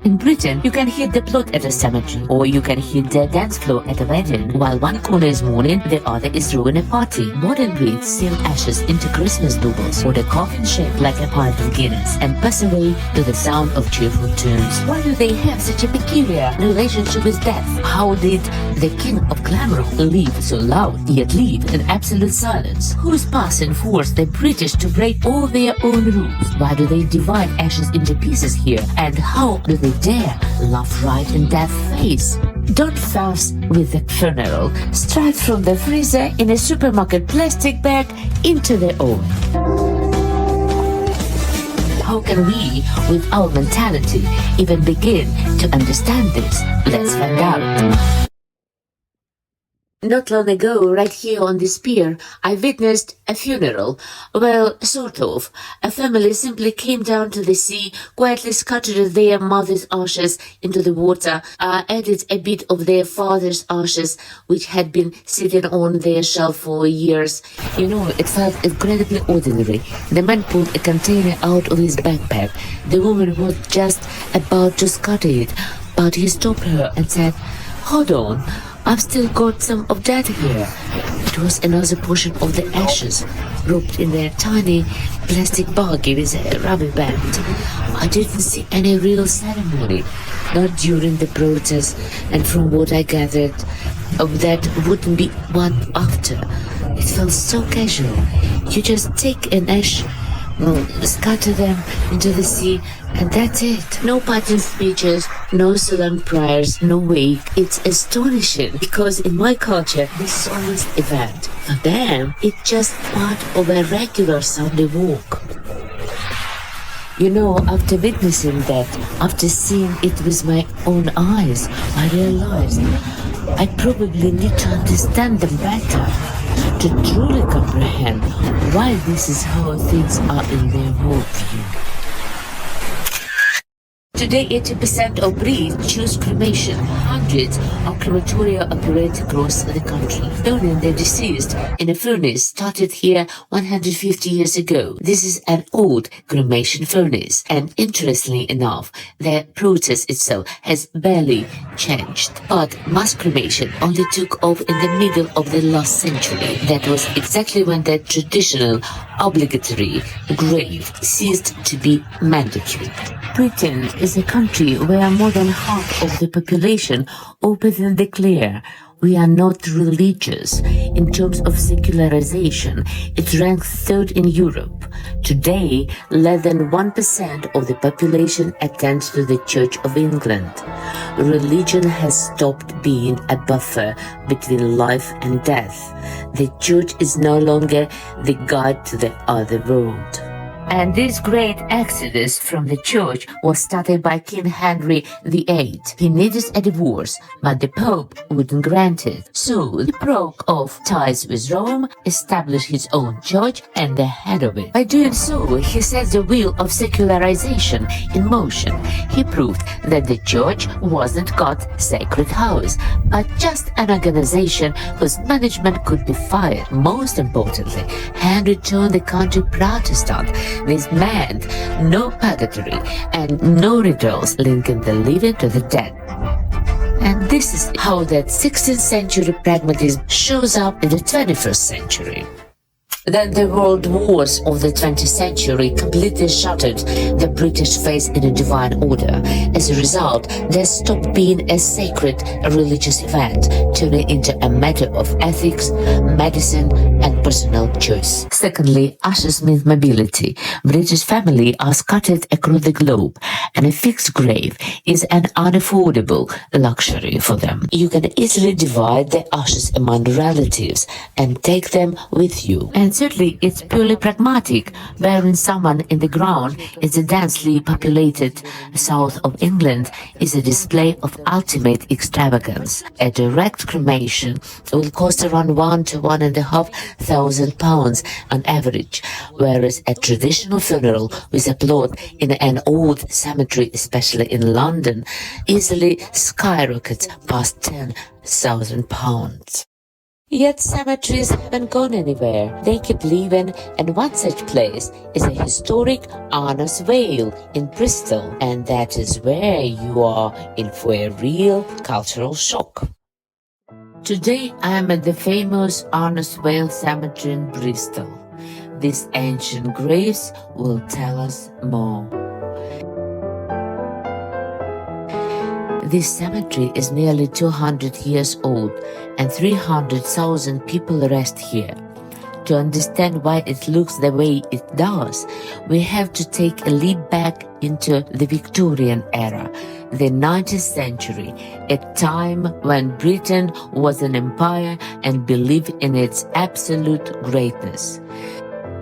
In Britain, you can hit the plot at a cemetery, or you can hit the dance floor at a wedding. While one corner is mourning, the other is throwing a party. Modern Brits seal ashes into Christmas bubbles, or the coffin shaped like a pint of Guinness, and pass away to the sound of cheerful tunes. Why do they have such a peculiar relationship with death? How did the king of glamour live so loud, yet live in absolute silence? Whose passing forced the British to break all their own rules? Why do they divide ashes into pieces here? And how do they dare laugh right in death's face? Don't fuss with the funeral. Straight from the freezer in a supermarket plastic bag into the oven. How can we, with our mentality, even begin to understand this? Let's find out. Not long ago, right here on this pier, I witnessed a funeral. Well, sort of. A family simply came down to the sea, quietly scattered their mother's ashes into the water, added a bit of their father's ashes, which had been sitting on their shelf for years. You know, it felt incredibly ordinary. The man pulled a container out of his backpack. The woman was just about to scatter it, but he stopped her and said, "Hold on. I've still got some of that here." It was another portion of the ashes, roped in a tiny plastic baggie with a rubber band. I didn't see any real ceremony, not during the protest, and from what I gathered, that wouldn't be one after. It felt so casual. You just take an ash, scatter them into the sea, and that's it. No parting speeches, no solemn prayers, no wake. It's astonishing because in my culture, this is always an event. For them, it's just part of a regular Sunday walk. You know, after witnessing that, after seeing it with my own eyes, I realized I probably need to understand them better, to truly comprehend why this is how things are in their worldview. Today, 80% of Brits choose cremation. Hundreds of crematoria operate across the country. Burning the deceased in a furnace started here 150 years ago. This is an old cremation furnace, and interestingly enough, the process itself has barely changed. But mass cremation only took off in the middle of the last century. That was exactly when the traditional obligatory grave ceased to be mandatory. Britain is a country where more than half of the population openly declare we are not religious. In terms of secularization, it ranks third in Europe. Today, less than 1% of the population attends to the Church of England. Religion has stopped being a buffer between life and death. The Church is no longer the guide to the other world. And this great exodus from the church was started by King Henry VIII. He needed a divorce, but the Pope wouldn't grant it. So he broke off ties with Rome, established his own church, and the head of it. By doing so, he set the wheel of secularization in motion. He proved that the church wasn't God's sacred house, but just an organization whose management could be fired. Most importantly, Henry turned the country Protestant. This meant no purgatory and no rituals linking the living to the dead. And this is how that 16th century pragmatism shows up in the 21st century. Then the world wars of the 20th century completely shattered the British faith in a divine order. As a result, they stopped being a sacred religious event, turning into a matter of ethics, medicine, and personal choice. Secondly, ashes mean mobility. British families are scattered across the globe, and a fixed grave is an unaffordable luxury for them. You can easily divide the ashes among relatives and take them with you. And certainly, it's purely pragmatic. Burying someone in the ground in the densely populated south of England is a display of ultimate extravagance. A direct cremation will cost around £1,000 to £1,500 on average, whereas a traditional funeral with a plot in an old cemetery, especially in London, easily skyrockets past £10,000. Yet cemeteries haven't gone anywhere. They keep living, and one such place is a historic Arnos Vale in Bristol, and that is where you are in for a real cultural shock. Today I am at the famous Arnos Vale Cemetery in Bristol. These ancient graves will tell us more. This cemetery is nearly 200 years old, and 300,000 people rest here. To understand why it looks the way it does, we have to take a leap back into the Victorian era, the 19th century, a time when Britain was an empire and believed in its absolute greatness.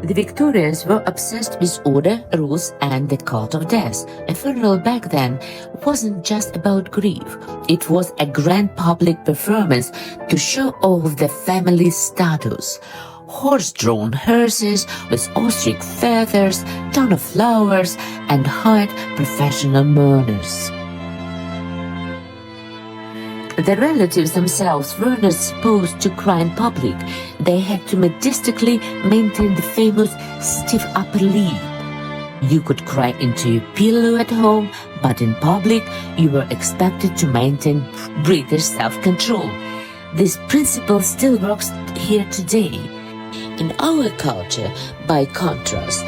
The Victorians were obsessed with order, rules, and the cult of death. A funeral back then wasn't just about grief. It was a grand public performance to show off the family status. Horse-drawn hearses with ostrich feathers, ton of flowers, and hired professional mourners. The relatives themselves were not supposed to cry in public. They had to majestically maintain the famous stiff upper lip. You could cry into your pillow at home, but in public you were expected to maintain British self-control. This principle still works here today. In our culture, by contrast,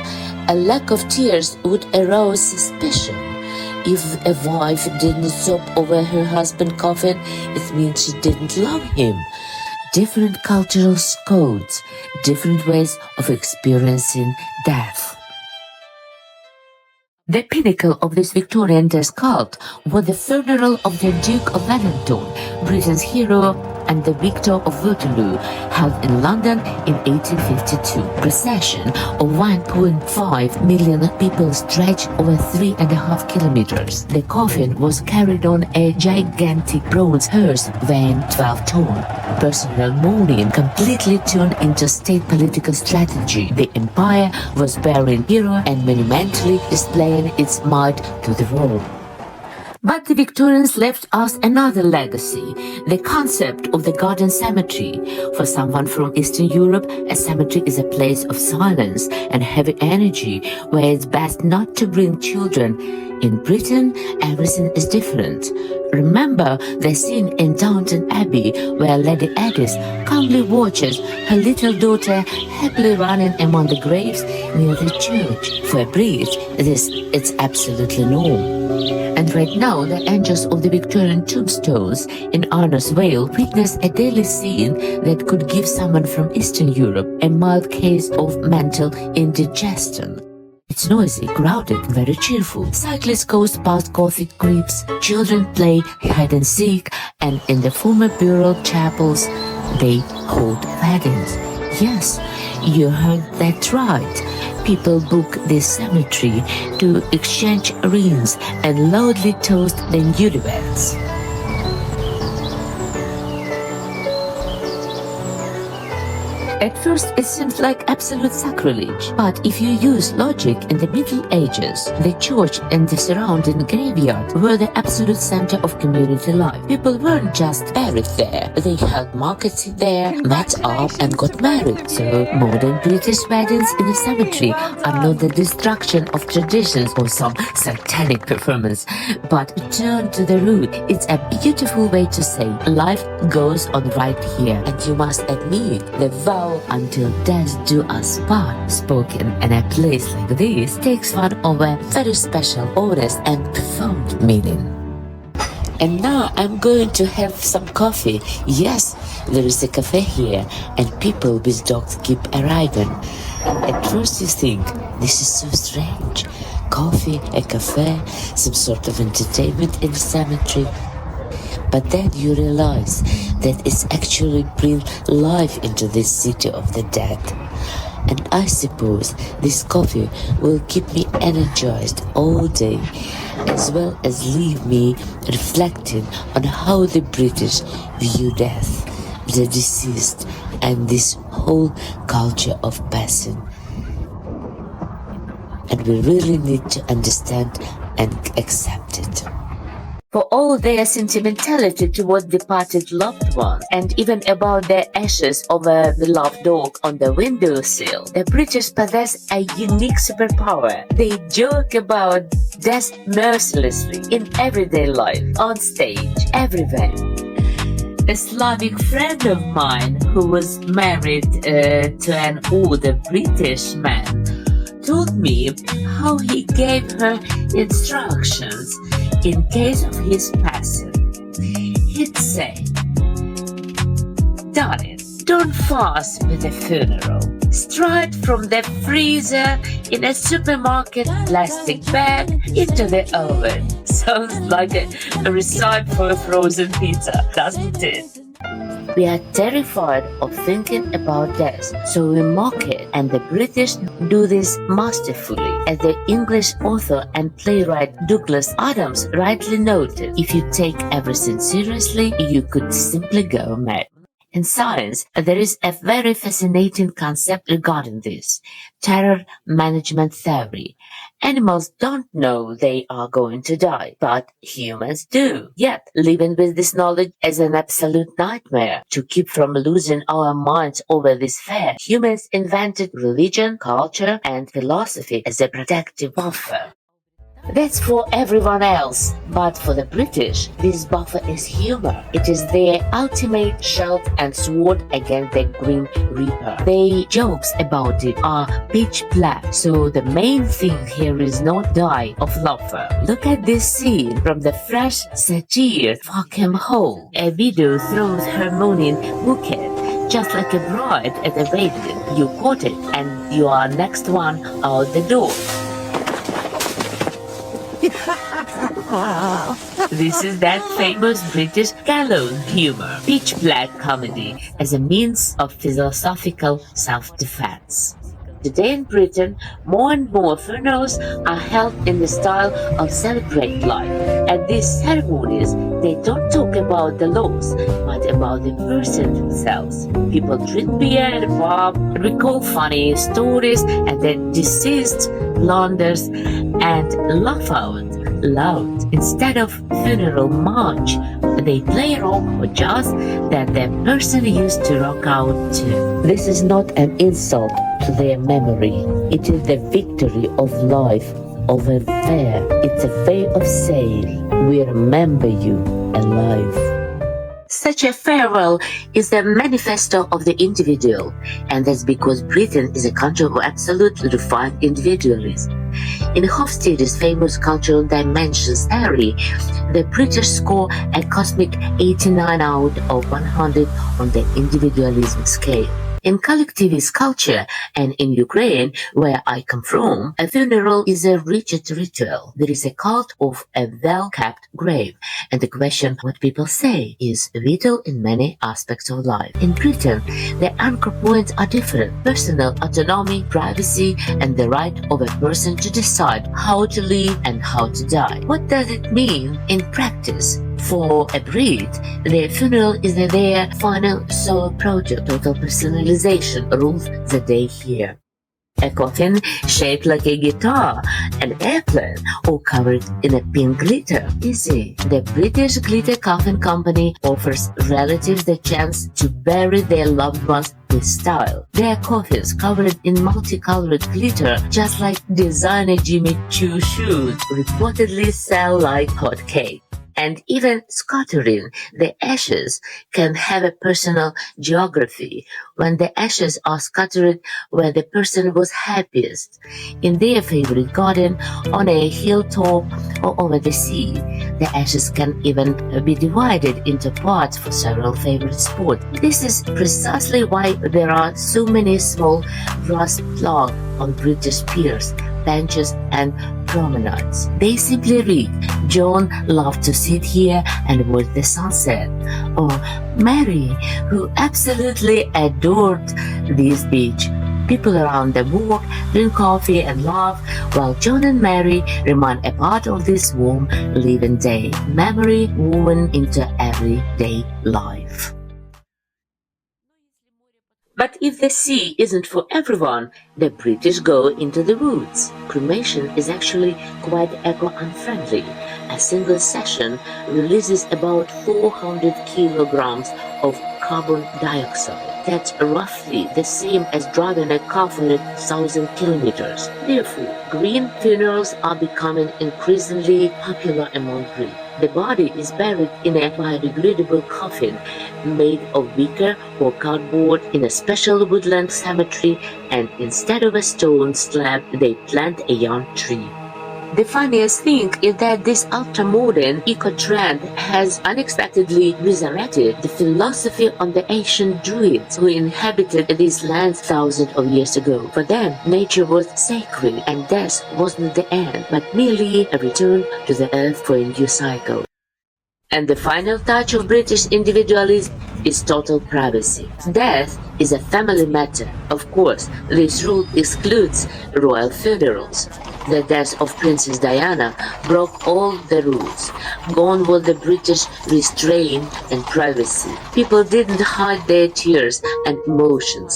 a lack of tears would arouse suspicion. If a wife didn't sob over her husband's coffin, it means she didn't love him. Different cultural codes, different ways of experiencing death. The pinnacle of this Victorian death cult was the funeral of the Duke of Wellington, Britain's hero and the victor of Waterloo, held in London in 1852. Procession of 1.5 million people stretched over 3.5 kilometers. The coffin was carried on a gigantic bronze hearse weighing 12 tons. Personal mourning completely turned into state political strategy. The empire was burying hero and monumentally displaying its might to the world. But the Victorians left us another legacy, the concept of the garden cemetery. For someone from Eastern Europe, a cemetery is a place of silence and heavy energy where it's best not to bring children. In Britain, everything is different. Remember the scene in Downton Abbey where Lady Addis calmly watches her little daughter happily running among the graves near the church. For a Brit, this is absolutely normal. And right now, the angels of the Victorian tombstones in Arnos Vale witness a daily scene that could give someone from Eastern Europe a mild case of mental indigestion. It's noisy, crowded, very cheerful. Cyclists coast past Gothic crypts, children play hide and seek, and in the former burial chapels, they hold weddings. Yes, you heard that right. People book this cemetery to exchange rings and loudly toast the newlyweds. At first, it seems like absolute sacrilege, but if you use logic, in the Middle Ages, the church and the surrounding graveyard were the absolute center of community life. People weren't just buried there, they held markets there, met up and got married. So modern British weddings in a cemetery are not the destruction of traditions or some satanic performance, but return to the root. It's a beautiful way to say life goes on right here, and you must admit the vow until death do us part, spoken in a place like this, takes one of a very special, honest and profound meaning. And now I'm going to have some coffee. Yes, there is a cafe here, and people with dogs keep arriving. At first you think, this is so strange. Coffee, a cafe, some sort of entertainment in the cemetery. But then you realize that it's actually bring life into this city of the dead. And I suppose this coffee will keep me energized all day, as well as leave me reflecting on how the British view death, the deceased, and this whole culture of passing. And we really need to understand and accept it. for all their sentimentality toward departed loved ones, and even about their ashes over the loved dog on the windowsill. The British possess a unique superpower. They joke about death mercilessly in everyday life, on stage, everywhere. A Slavic friend of mine who was married to an older British man told me how he gave her instructions in case of his passing. He'd say, "Darling, don't fuss with the funeral. Straight from the freezer in a supermarket plastic bag into the oven." Sounds like a recipe for a frozen pizza, doesn't it? We are terrified of thinking about death, so we mock it, and the British do this masterfully. As the English author and playwright Douglas Adams rightly noted, if you take everything seriously, you could simply go mad. In science, there is a very fascinating concept regarding this: terror management theory. Animals don't know they are going to die, but humans do. Yet, living with this knowledge is an absolute nightmare. To keep from losing our minds over this fear, humans invented religion, culture, and philosophy as a protective buffer. That's for everyone else, but for the British, this buffer is humour. It is their ultimate shield and sword against the Grim Reaper. Their jokes about it are pitch black, so the main thing here is not die of laughter. Look at this scene from the fresh satire Farkham Hall. A widow throws her mourning bouquet, just like a bride at a wedding. You caught it, and you are next one out the door. This is that famous British gallows humor, pitch black comedy, as a means of philosophical self-defense. Today in Britain, more and more funerals are held in the style of celebrate life. At these ceremonies, they don't talk about the loss, but about the person themselves. People drink beer at a pub, recall funny stories and the deceased blunders, and laugh out loud. Instead of funeral march, they play rock or jazz that the person used to rock out to. This is not an insult to their memory. It is the victory of life over fear. It's a way of saying, we remember you alive. Such a farewell is the manifesto of the individual, and that's because Britain is a country of absolutely refined individualism. In Hofstede's famous cultural dimensions theory, the British score a cosmic 89 out of 100 on the individualism scale. In collectivist culture and in Ukraine, where I come from, a funeral is a rigid ritual. There is a cult of a well-kept grave, and the question what people say is vital in many aspects of life. In Britain, the anchor points are different: personal autonomy, privacy, and the right of a person to decide how to live and how to die. What does it mean in practice? For a Brit, their funeral is their final solo project. Total personalization rules the day here. A coffin shaped like a guitar, an airplane, or covered in a pink glitter. Easy. The British Glitter Coffin Company offers relatives the chance to bury their loved ones with style. Their coffins covered in multicolored glitter, just like designer Jimmy Choo shoes, reportedly sell like hotcakes. And even scattering the ashes can have a personal geography. When the ashes are scattered where the person was happiest, in their favorite garden, on a hilltop, or over the sea, the ashes can even be divided into parts for several favorite spots. This is precisely why there are so many small grass plots on British piers, benches, and promenades. They simply read, "John loved to sit here and watch the sunset," or "Mary, who absolutely adored this beach." People around the walk drink coffee and laugh, while John and Mary remain a part of this warm, living day, memory woven into everyday life. But if the sea isn't for everyone, the British go into the woods. Cremation is actually quite eco-unfriendly. A single session releases about 400 kilograms of carbon dioxide. That's roughly the same as driving a car for 1,000 kilometers. Therefore, green funerals are becoming increasingly popular among Greeks. The body is buried in a biodegradable coffin made of wicker or cardboard in a special woodland cemetery, and instead of a stone slab, they plant a young tree. The funniest thing is that this ultra-modern eco-trend has unexpectedly resurrected the philosophy of the ancient Druids who inhabited these lands thousands of years ago. For them, nature was sacred and death wasn't the end, but merely a return to the earth for a new cycle. And the final touch of British individualism is total privacy. Death is a family matter. Of course, this rule excludes royal funerals. The death of Princess Diana broke all the rules. Gone was the British restraint and privacy. People didn't hide their tears and emotions.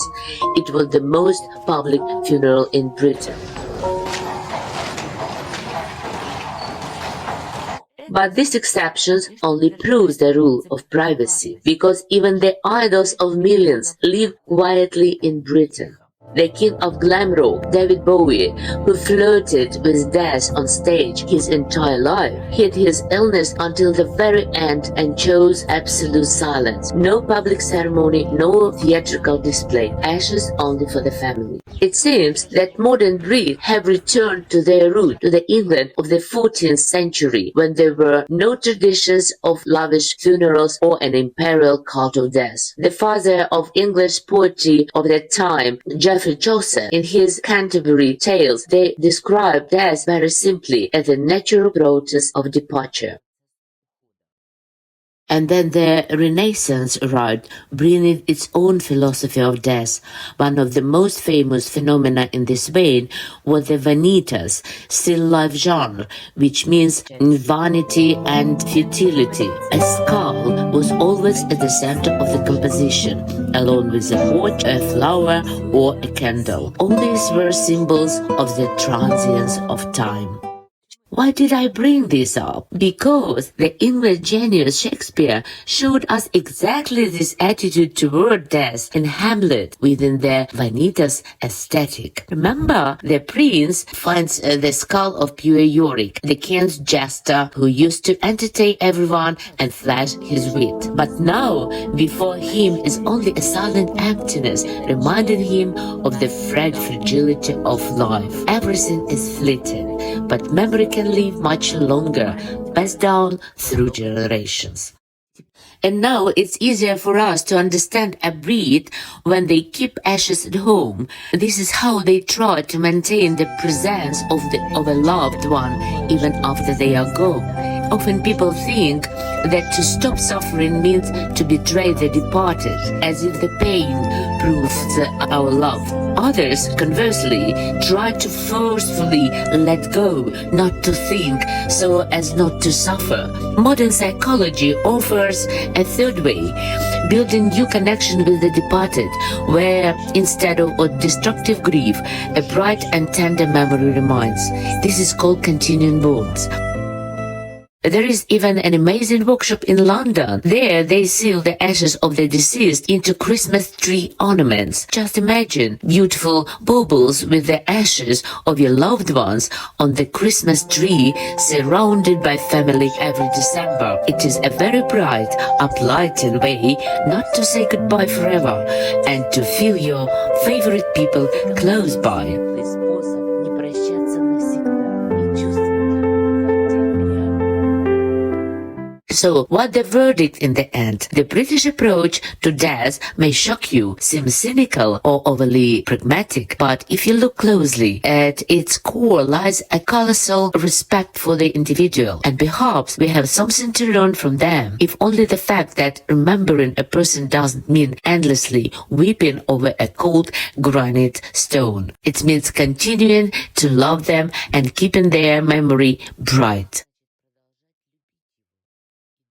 It was the most public funeral in Britain. But these exceptions only proves the rule of privacy, because even the idols of millions live quietly in Britain. The king of glam rock, David Bowie, who flirted with death on stage his entire life, hid his illness until the very end and chose absolute silence. No public ceremony, no theatrical display, ashes only for the family. It seems that modern Brits have returned to their root, to the England of the 14th century, when there were no traditions of lavish funerals or an imperial cult of death. The father of English poetry of that time, Shakespeare Chaucer, in his Canterbury Tales, they describe death very simply as a natural process of departure. And then the Renaissance arrived, bringing its own philosophy of death. One of the most famous phenomena in this vein was the vanitas, still life genre, which means vanity and futility. A skull was always at the center of the composition, along with a watch, a flower, or a candle. All these were symbols of the transience of time. Why did I bring this up? Because the English genius Shakespeare showed us exactly this attitude toward death in Hamlet within the vanitas aesthetic. Remember, the prince finds the skull of pure Yorick, the king's jester who used to entertain everyone and flash his wit. But now, before him is only a silent emptiness, reminding him of the fragility of life. Everything is fleeting, but memory can live much longer, passed down through generations. And now it's easier for us to understand a breed when they keep ashes at home. This is how they try to maintain the presence of a loved one even after they are gone. Often people think that to stop suffering means to betray the departed, as if the pain proves our love. Others, conversely, try to forcefully let go, not to think, so as not to suffer. Modern psychology offers a third way, building new connection with the departed, where instead of destructive grief, a bright and tender memory remains. This is called continuing bonds. There is even an amazing workshop in London. There they seal the ashes of the deceased into Christmas tree ornaments. Just imagine beautiful baubles with the ashes of your loved ones on the Christmas tree, surrounded by family every December. It is a very bright, uplifting way not to say goodbye forever and to feel your favorite people close by. So, what the verdict in the end? The British approach to death may shock you, seem cynical or overly pragmatic, but if you look closely, at its core lies a colossal respect for the individual, and perhaps we have something to learn from them, if only the fact that remembering a person doesn't mean endlessly weeping over a cold granite stone. It means continuing to love them and keeping their memory bright.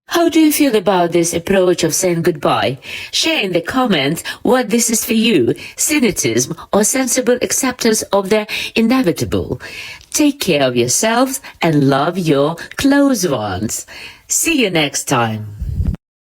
How do you feel about this approach of saying goodbye? Share in the comments what this is for you, cynicism or sensible acceptance of the inevitable. Take care of yourselves and love your close ones. See you next time.